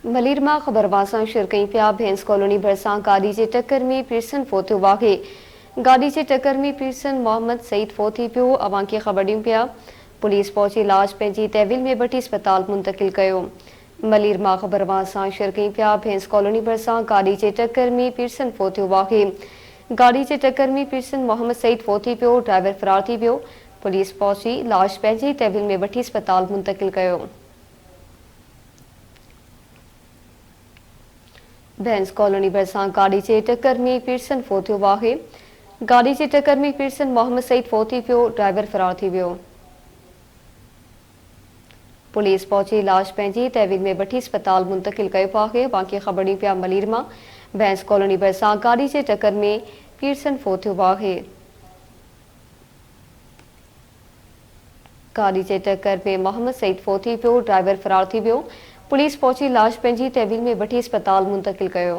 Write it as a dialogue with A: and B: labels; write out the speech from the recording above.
A: मलीरमा ख़बरवासा शिरकई पिया भैंस कॉलोनी भरसा गाड़ी के टक्कर में पिरसन फोतो वाक़े गाड़ी के टक्कर में पिरसन मोहम्मद सईद फोती पियो अवां की ख़बर ॾियूं पिया। पुलिस पहुंची इलाज पंहिंजी तहवील में वठी अस्पताल मुंतकिल कयो। मलीरमा ख़बरवासा शिरकई पिया भैंस कॉलोनी भरसा गाड़ी के टक्कर में पिरसन फोतो वाक़े गाड़ी के टक्कर में पिरसन मोहम्मद सईद फोती पियो ड्राइवर फरार थी पियो। पुलिस पहुंची इलाज पंहिंजी तहवील में वठी अस्पताल मुंतकिल कयो। भैंस कॉलोनी भरसा गाड़ी के टक्कर में पिरसन फोतो वाक़े गाड़ी के टक्कर में पिरसन मोहम्मद सईद फोती पियो ड्राइवर फरार थी वियो। पुलिस पहुंची इलाज पंहिंजी तहवील में वठी अस्पताल मुंतकिल कयो आहे। बाक़ी ख़बर ॾियूं पिया मलीरमा भैंस कॉलोनी भरसा गाड़ी के टक्कर में पिरसन फोतो वाक़े गाड़ी के टक्कर में मोहम्मद सईद फोती पियो ड्राइवर फरार थी वियो। पुलिस पहुंची इलाज पंहिंजी तहवील में वठी अस्पताल मुंतकिल कयो।